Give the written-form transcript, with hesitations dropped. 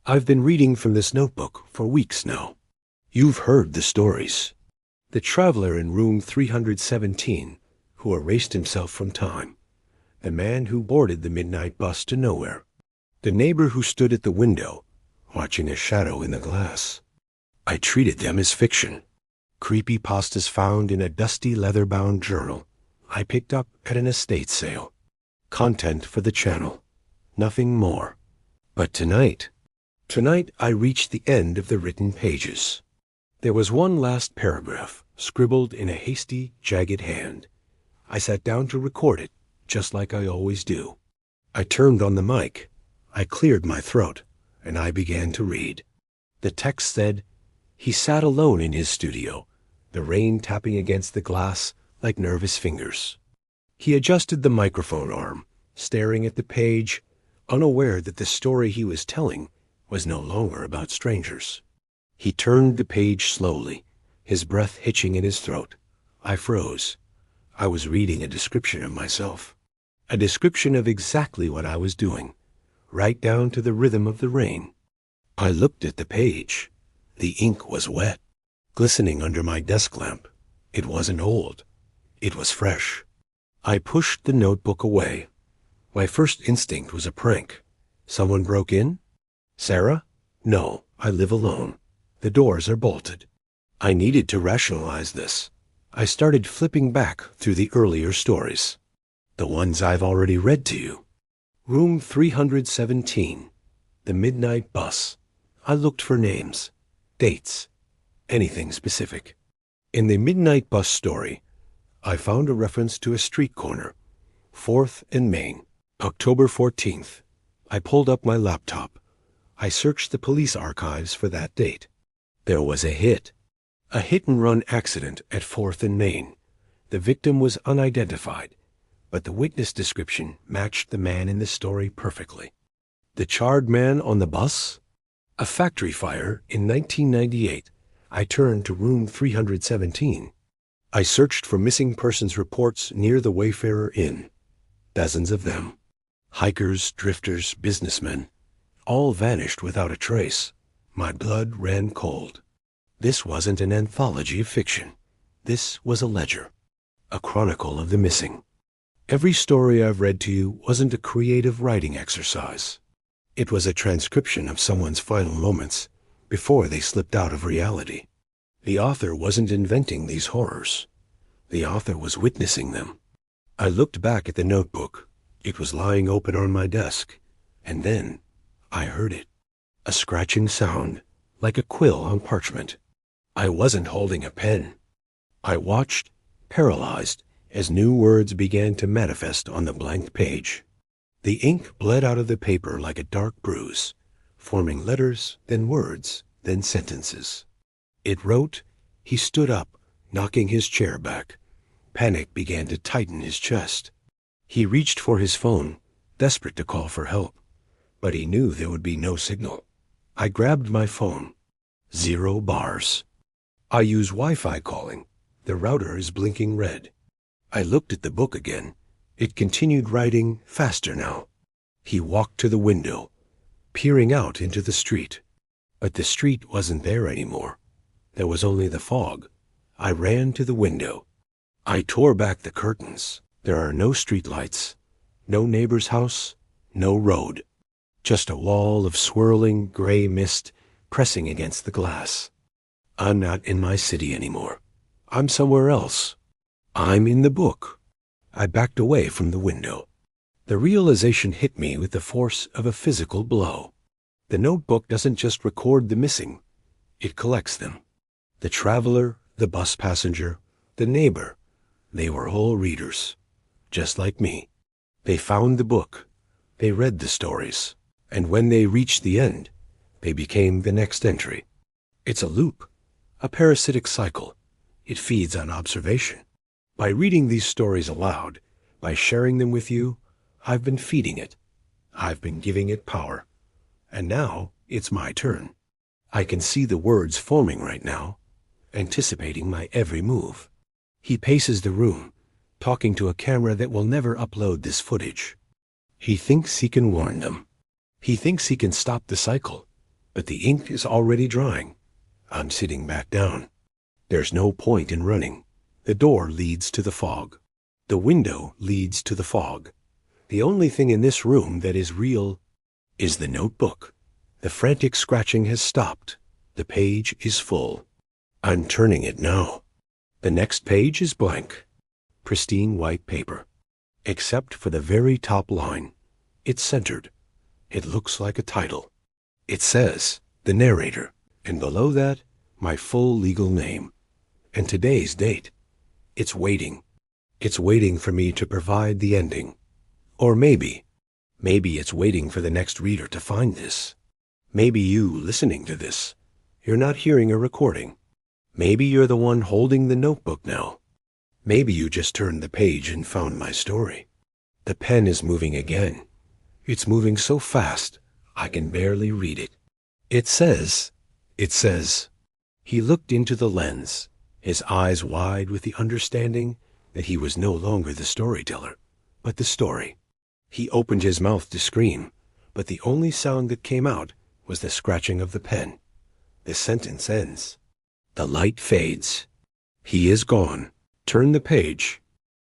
I've been reading from this notebook for weeks now. You've heard the stories. The traveler in room 317 who erased himself from time. The man who boarded the midnight bus to nowhere. The neighbor who stood at the window, watching a shadow in the glass. I treated them as fiction. Creepypastas found in a dusty leather-bound journal I picked up at an estate sale. Content for the channel. Nothing more. But tonight I reached the end of the written pages. There was one last paragraph, scribbled in a hasty, jagged hand. I sat down to record it, just like I always do. I turned on the mic. I cleared my throat, and I began to read. The text said, he sat alone in his studio, the rain tapping against the glass like nervous fingers. He adjusted the microphone arm, staring at the page, unaware that the story he was telling was no longer about strangers. He turned the page slowly, his breath hitching in his throat. I froze. I was reading a description of myself. A description of exactly what I was doing, right down to the rhythm of the rain. I looked at the page. The ink was wet, glistening under my desk lamp. It wasn't old. It was fresh. I pushed the notebook away. My first instinct was a prank. Someone broke in? Sarah? No, I live alone. The doors are bolted. I needed to rationalize this. I started flipping back through the earlier stories. The ones I've already read to you. Room 317. The midnight bus. I looked for names, dates, anything specific. In the midnight bus story, I found a reference to a street corner, 4th and Main, October 14th. I pulled up my laptop. I searched the police archives for that date. There was a hit-and-run accident at 4th and Main. The victim was unidentified, but the witness description matched the man in the story perfectly. The charred man on the bus? A factory fire in 1998. I turned to room 317. I searched for missing persons reports near the Wayfarer Inn. Dozens of them. Hikers, drifters, businessmen. All vanished without a trace. My blood ran cold. This wasn't an anthology of fiction. This was a ledger. A chronicle of the missing. Every story I've read to you wasn't a creative writing exercise. It was a transcription of someone's final moments before they slipped out of reality. The author wasn't inventing these horrors. The author was witnessing them. I looked back at the notebook. It was lying open on my desk. And then I heard it. A scratching sound, like a quill on parchment. I wasn't holding a pen. I watched, paralyzed, as new words began to manifest on the blank page. The ink bled out of the paper like a dark bruise, forming letters, then words, then sentences. It wrote, he stood up, knocking his chair back. Panic began to tighten his chest. He reached for his phone, desperate to call for help, but he knew there would be no signal. I grabbed my phone. 0 bars. I use Wi-Fi calling. The router is blinking red. I looked at the book again. It continued writing faster now. He walked to the window, peering out into the street. But the street wasn't there anymore. There was only the fog. I ran to the window. I tore back the curtains. There are no streetlights, no neighbor's house, no road. Just a wall of swirling gray mist pressing against the glass. I'm not in my city anymore. I'm somewhere else. I'm in the book. I backed away from the window. The realization hit me with the force of a physical blow. The notebook doesn't just record the missing. It collects them. The traveler, the bus passenger, the neighbor, they were all readers, just like me. They found the book. They read the stories. And when they reached the end, they became the next entry. It's a loop, a parasitic cycle. It feeds on observation. By reading these stories aloud, by sharing them with you, I've been feeding it. I've been giving it power. And now it's my turn. I can see the words forming right now, anticipating my every move. He paces the room, talking to a camera that will never upload this footage. He thinks he can warn them. He thinks he can stop the cycle, but the ink is already drying. I'm sitting back down. There's no point in running. The door leads to the fog. The window leads to the fog. The only thing in this room that is real is the notebook. The frantic scratching has stopped. The page is full. I'm turning it now. The next page is blank. Pristine white paper. Except for the very top line. It's centered. It looks like a title. It says, "The Narrator," and below that, my full legal name. And today's date. It's waiting. It's waiting for me to provide the ending. Or maybe it's waiting for the next reader to find this. Maybe you, listening to this, you're not hearing a recording. Maybe you're the one holding the notebook now. Maybe you just turned the page and found my story. The pen is moving again. It's moving so fast, I can barely read it. It says, he looked into the lens, his eyes wide with the understanding that he was no longer the storyteller, but the story. He opened his mouth to scream, but the only sound that came out was the scratching of the pen. The sentence ends. The light fades. He is gone. Turn the page.